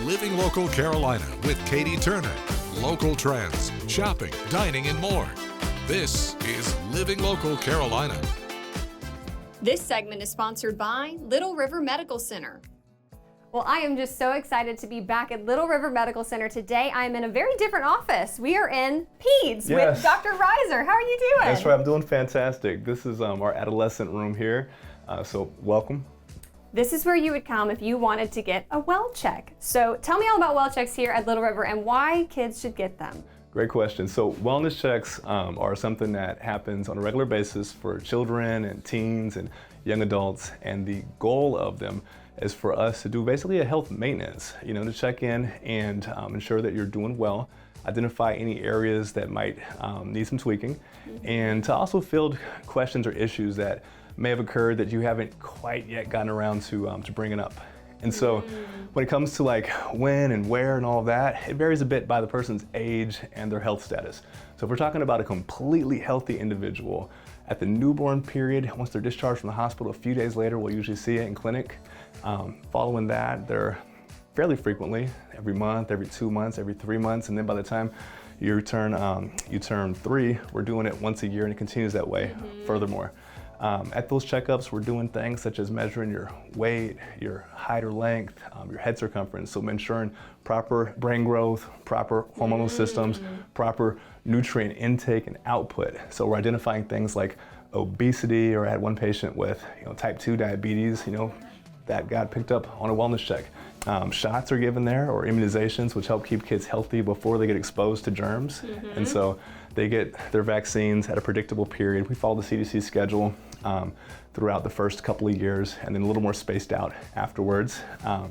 Living Local Carolina with Katie Turner. Local trends, shopping, dining, and more. This is Living Local Carolina. This segment is sponsored by Little River Medical Center. Well, I am just so excited to be back at Little River Medical Center today. I am in a very different office. We are in Peds with Dr. Reiser. How are you doing? That's right, I'm doing fantastic. This is our adolescent room here, so welcome. This is where you would come if you wanted to get a well check. So tell me all about well checks here at Little River and why kids should get them. Great question. So wellness checks are something that happens on a regular basis for children and teens and young adults, and the goal of them is for us to do basically a health maintenance, to check in and ensure that you're doing well, identify any areas that might need some tweaking, and to also field questions or issues that may have occurred that you haven't quite yet gotten around to bringing up. And so when it comes to like when and where and all of that, it varies a bit by the person's age and their health status. So if we're talking about a completely healthy individual, at the newborn period, once they're discharged from the hospital, a few days later, we'll usually see it in clinic. Following that, they're fairly frequently, every month, every 2 months, every 3 months, and then by the time you turn 3, we're doing it once a year, and it continues that way furthermore. At those checkups, we're doing things such as measuring your weight, your height or length, your head circumference, so ensuring proper brain growth, proper hormonal systems, proper nutrient intake and output. So we're identifying things like obesity, or I had one patient with type 2 diabetes, that got picked up on a wellness check. Shots are given there, or immunizations, which help keep kids healthy before they get exposed to germs. And so they get their vaccines at a predictable period. We follow the CDC schedule throughout the first couple of years, and then a little more spaced out afterwards.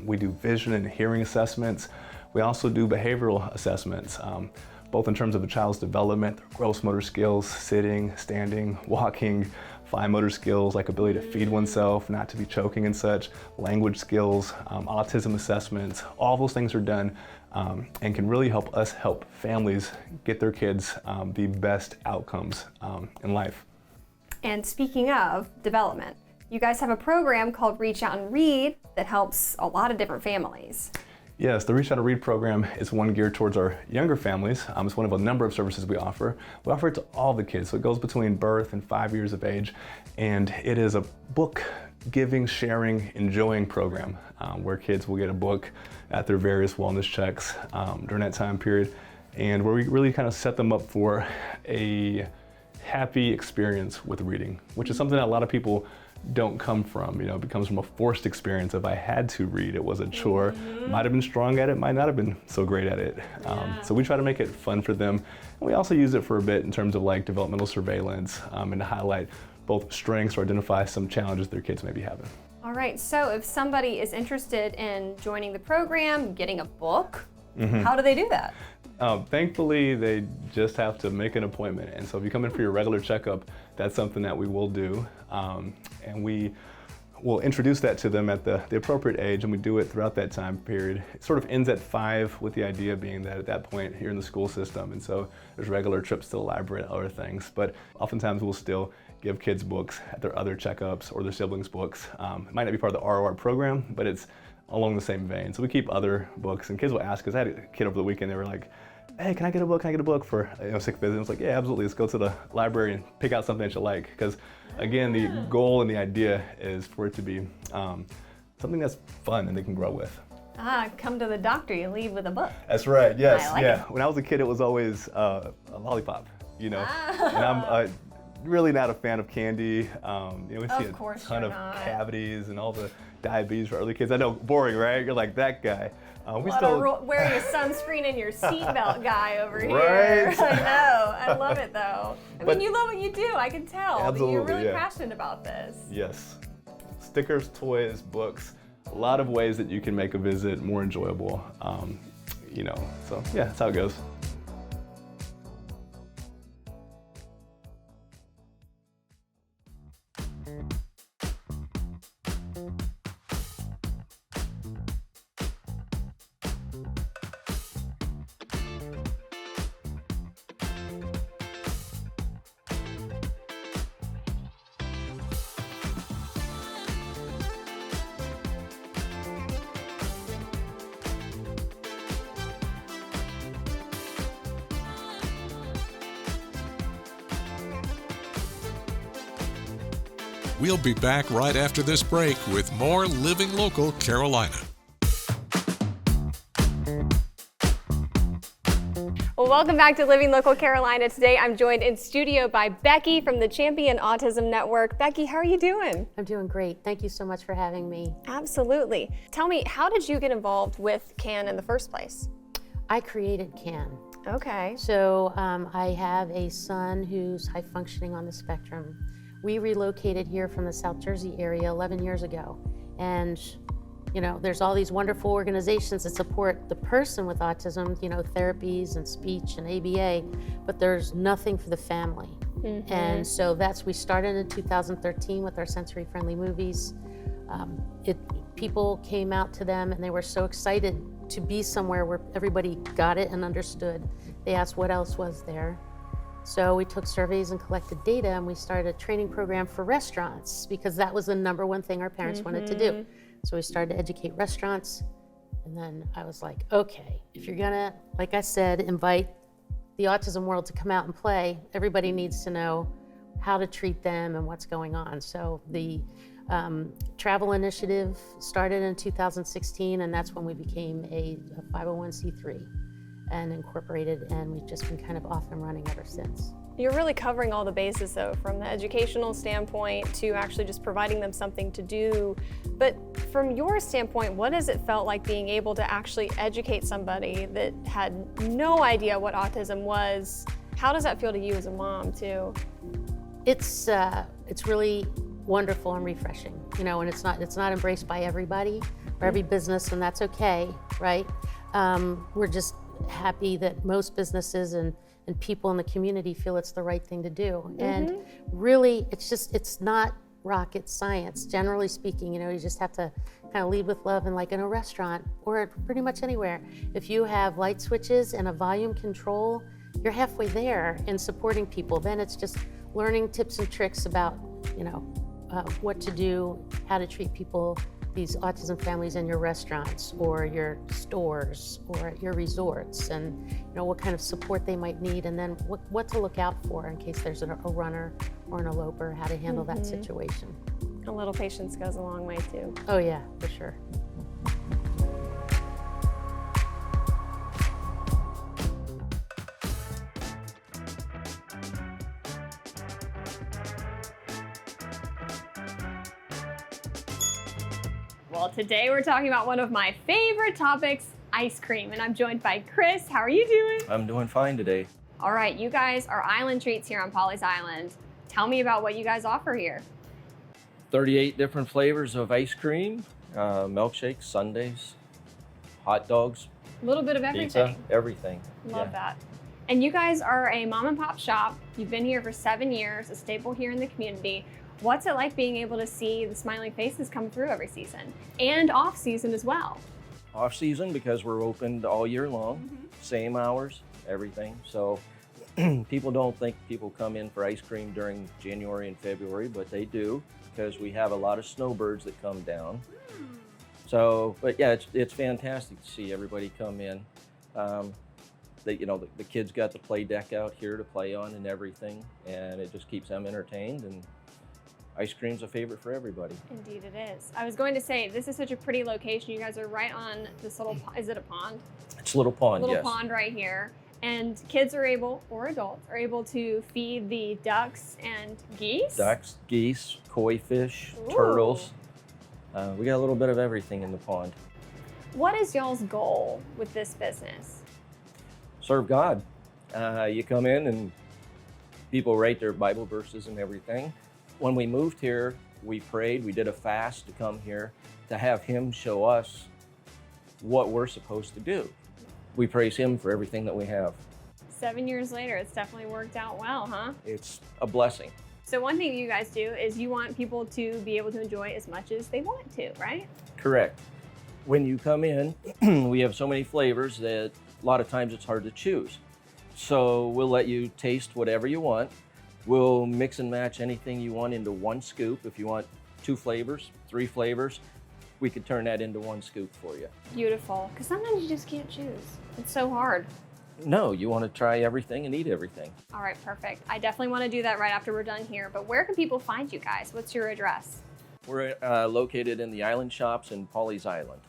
We do vision and hearing assessments. We also do behavioral assessments, both in terms of a child's development, gross motor skills, sitting, standing, walking, fine motor skills like ability to feed oneself, not to be choking and such, language skills, autism assessments. All those things are done and can really help us help families get their kids the best outcomes in life. And speaking of development, you guys have a program called Reach Out and Read that helps a lot of different families. Yes, the Reach Out and Read program is one geared towards our younger families. It's one of a number of services we offer. We offer it to all the kids, so it goes between birth and 5 years of age, and it is a book giving, sharing, enjoying program where kids will get a book at their various wellness checks during that time period, and where we really kind of set them up for a happy experience with reading, which is something that a lot of people don't come from. It comes from a forced experience of I had to read, it was a chore, might have been strong at it, might not have been so great at it. So we try to make it fun for them. And we also use it for a bit in terms of like developmental surveillance and to highlight both strengths or identify some challenges their kids may be having. All right, so if somebody is interested in joining the program, getting a book, how do they do that? Thankfully, they just have to make an appointment. And so if you come in for your regular checkup, that's something that we will do. And we will introduce that to them at the appropriate age, and we do it throughout that time period. It sort of ends at 5, with the idea being that at that point you're in the school system, and so there's regular trips to the library and other things. But oftentimes we'll still give kids books at their other checkups or their siblings' books. It might not be part of the ROR program, but it's along the same vein. So we keep other books, and kids will ask us. I had a kid over the weekend, they were like, hey, can I get a book? Can I get a book for sick visit? I was like, yeah, absolutely. Let's go to the library and pick out something that you like. Because again, the goal and the idea is for it to be something that's fun and they can grow with. Come to the doctor, you leave with a book. That's right, yes, I like it. When I was a kid, it was always a lollipop, and I'm really not a fan of candy. We see a ton of cavities and all the diabetes for early kids. I know, boring, right? You're like that guy. Wearing a sunscreen and your seatbelt guy over here. Right? I know. I love it though. I mean, you love what you do. I can tell. Absolutely, You're really passionate about this. Yes. Stickers, toys, books, a lot of ways that you can make a visit more enjoyable. So yeah, that's how it goes. We'll be back right after this break with more Living Local Carolina. Well, welcome back to Living Local Carolina. Today I'm joined in studio by Becky from the Champion Autism Network. Becky, how are you doing? I'm doing great. Thank you so much for having me. Absolutely. Tell me, how did you get involved with CAN in the first place? I created CAN. Okay. So I have a son who's high functioning on the spectrum. We relocated here from the South Jersey area 11 years ago. And you know, there's all these wonderful organizations that support the person with autism, you know, therapies and speech and ABA, but there's nothing for the family. Mm-hmm. And so we started in 2013 with our sensory friendly movies. People came out to them and they were so excited to be somewhere where everybody got it and understood. They asked what else was there. So we took surveys and collected data, and we started a training program for restaurants because that was the number one thing our parents wanted to do. So we started to educate restaurants, and then I was like, okay, if you're gonna, like I said, invite the autism world to come out and play, everybody needs to know how to treat them and what's going on. So the travel initiative started in 2016, and that's when we became a 501c3 and incorporated, and we've just been kind of off and running ever since. You're really covering all the bases though, from the educational standpoint to actually just providing them something to do. But from your standpoint, what has it felt like being able to actually educate somebody that had no idea what autism was? How does that feel to you as a mom too? It's really wonderful and refreshing, you know, and it's not embraced by everybody or every business, and that's okay, right? We're just happy that most businesses and people in the community feel it's the right thing to do. Mm-hmm. And really, it's not rocket science. Generally speaking, you know, you just have to kind of lead with love, and like in a restaurant or pretty much anywhere, if you have light switches and a volume control, you're halfway there in supporting people. Then it's just learning tips and tricks about, you know, what to do, how to treat people, these autism families in your restaurants or your stores or at your resorts, and you know what kind of support they might need, and then what to look out for in case there's a runner or an eloper, how to handle that situation. A little patience goes a long way too. Oh yeah, for sure. Well, today we're talking about one of my favorite topics, ice cream, and I'm joined by Chris. How are you doing? I'm doing fine today. All right, you guys are Island Treats here on Pawleys Island. Tell me about what you guys offer here. 38 different flavors of ice cream, milkshakes, sundaes, hot dogs, a little bit of everything. Pizza, everything. Love that. And you guys are a mom and pop shop. You've been here for 7 years, a staple here in the community. What's it like being able to see the smiling faces come through every season and off season as well? Off season because we're open all year long, same hours, everything. So people don't think people come in for ice cream during January and February, but they do because we have a lot of snowbirds that come down. So, but yeah, it's fantastic to see everybody come in. The kids got the play deck out here to play on and everything, and it just keeps them entertained, and ice cream's a favorite for everybody. Indeed it is. I was going to say, this is such a pretty location. You guys are right on this little, is it a pond? It's a little pond, little yes. Little pond right here. And kids are able, or adults, are able to feed the ducks and geese? Ducks, geese, koi fish, Ooh. turtles. We got a little bit of everything in the pond. What is y'all's goal with this business? Serve God. You come in and people write their Bible verses and everything. When we moved here, we prayed, we did a fast to come here to have Him show us what we're supposed to do. We praise Him for everything that we have. 7 years later, it's definitely worked out well, huh? It's a blessing. So one thing you guys do is you want people to be able to enjoy as much as they want to, right? Correct. When you come in, we have so many flavors that a lot of times it's hard to choose. So we'll let you taste whatever you want. We'll mix and match anything you want into one scoop. If you want 2 flavors, 3 flavors, we could turn that into one scoop for you. Beautiful, because sometimes you just can't choose. It's so hard. No, you want to try everything and eat everything. All right, perfect. I definitely want to do that right after we're done here. But where can people find you guys? What's your address? We're located in the Island Shops in Pawleys Island.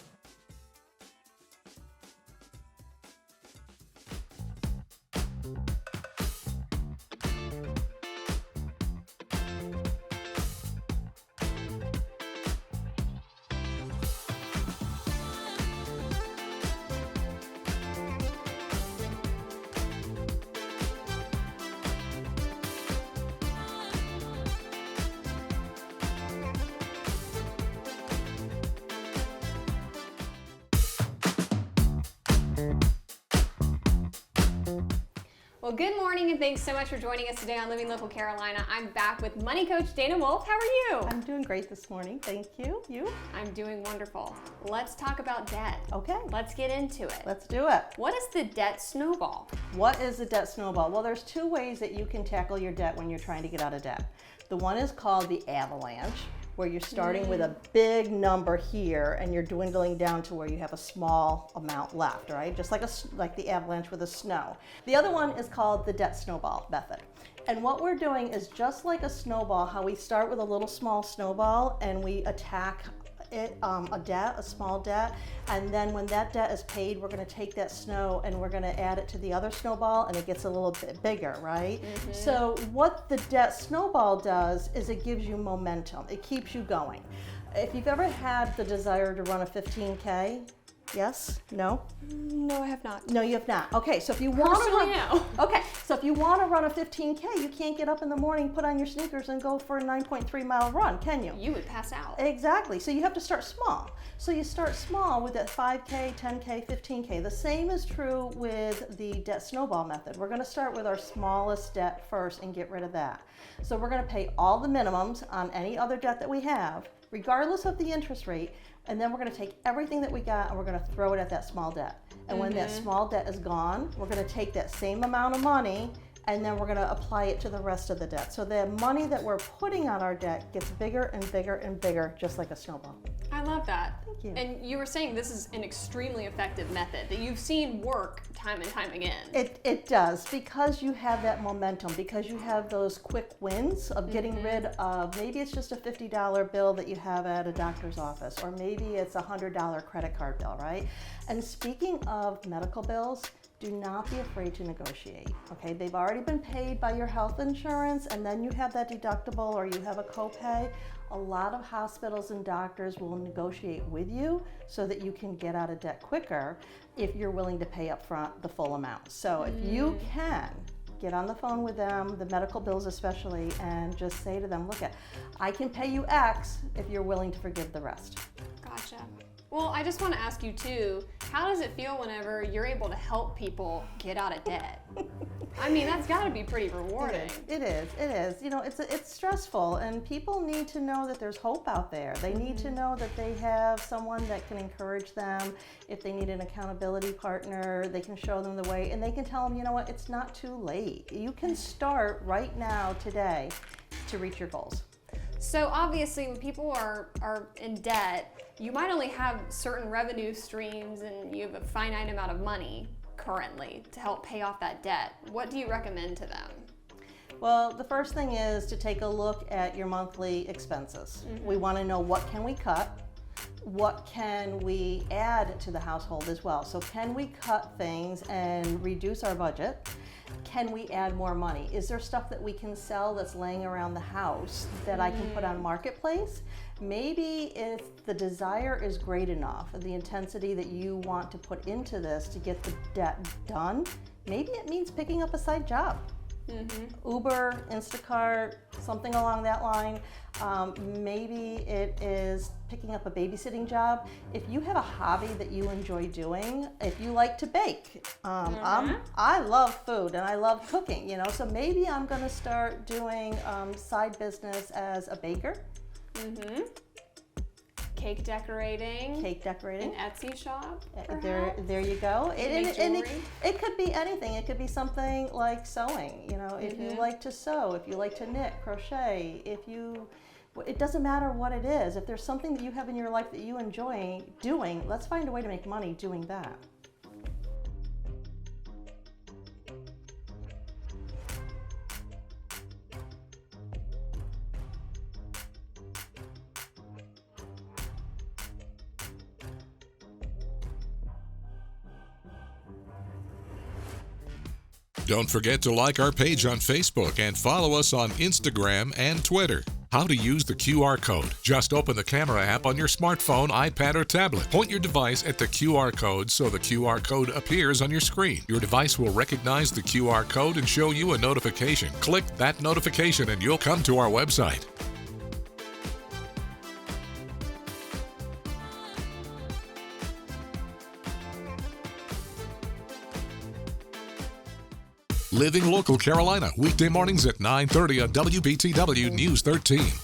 Well, good morning and thanks so much for joining us today on Living Local Carolina. I'm back with Money Coach Dana Wolf. How are you? I'm doing great this morning, thank you. You? I'm doing wonderful. Let's talk about debt. Okay, Let's get into it. let's do it. What is the debt snowball? What is a debt snowball? Well, there's two ways that you can tackle your debt when you're trying to get out of debt. The one is called the avalanche, where you're starting with a big number here and you're dwindling down to where you have a small amount left, right? Just like the avalanche with the snow. The other one is called the debt snowball method. And what we're doing is just like a snowball, how we start with a little small snowball and we attack it, a small debt, and then when that debt is paid, we're going to take that snow and we're going to add it to the other snowball and it gets a little bit bigger, right? So what the debt snowball does is it gives you momentum. It keeps you going. If you've ever had the desire to run a 15K, yes? No? No, I have not. No, you have not. Okay, so if you want to Personally, run, no. okay, so if you want to run a 15K, you can't get up in the morning, put on your sneakers, and go for a 9.3 mile run, can you? You would pass out. Exactly. So you have to start small. So you start small with that 5K, 10K, 15K. The same is true with the debt snowball method. We're going to start with our smallest debt first and get rid of that. So we're going to pay all the minimums on any other debt that we have, regardless of the interest rate. And then we're going to take everything that we got and we're going to throw it at that small debt. And when that small debt is gone, we're going to take that same amount of money and then we're going to apply it to the rest of the debt. So the money that we're putting on our debt gets bigger and bigger and bigger, just like a snowball. I love that. Thank you. And you were saying this is an extremely effective method that you've seen work time and time again. It does, because you have that momentum, because you have those quick wins of getting rid of, maybe it's just a $50 bill that you have at a doctor's office, or maybe it's a $100 credit card bill, right? And speaking of medical bills, do not be afraid to negotiate, okay? They've already been paid by your health insurance, and then you have that deductible or you have a copay. A lot of hospitals and doctors will negotiate with you so that you can get out of debt quicker if you're willing to pay up front the full amount. So if you can, get on the phone with them, the medical bills especially, and just say to them, look, I can pay you X if you're willing to forgive the rest. Gotcha. Well, I just want to ask you too, how does it feel whenever you're able to help people get out of debt? I mean, that's got to be pretty rewarding. It is. You know, it's stressful, and people need to know that there's hope out there. They need to know that they have someone that can encourage them. If they need an accountability partner, they can show them the way, and they can tell them, you know what, it's not too late. You can start right now, today, to reach your goals. So obviously when people are in debt, you might only have certain revenue streams and you have a finite amount of money currently to help pay off that debt. What do you recommend to them? Well, the first thing is to take a look at your monthly expenses. We want to know, what can we cut? What can we add to the household as well? So can we cut things and reduce our budget? Can we add more money? Is there stuff that we can sell that's laying around the house that I can put on Marketplace? Maybe if the desire is great enough, the intensity that you want to put into this to get the debt done, maybe it means picking up a side job. Uber, Instacart, something along that line. Maybe it is picking up a babysitting job. If you have a hobby that you enjoy doing, if you like to bake, I love food and I love cooking, you know, so maybe I'm gonna start doing side business as a baker. Cake decorating. An Etsy shop. There you go. Make jewelry. It could be anything. It could be something like sewing. You know, if you like to sew, if you like to knit, crochet, it doesn't matter what it is. If there's something that you have in your life that you enjoy doing, let's find a way to make money doing that. Don't forget to like our page on Facebook and follow us on Instagram and Twitter. How to use the QR code. Just open the camera app on your smartphone, iPad, or tablet. Point your device at the QR code so the QR code appears on your screen. Your device will recognize the QR code and show you a notification. Click that notification and you'll come to our website. Living Local Carolina, weekday mornings at 9:30 on WBTW News 13.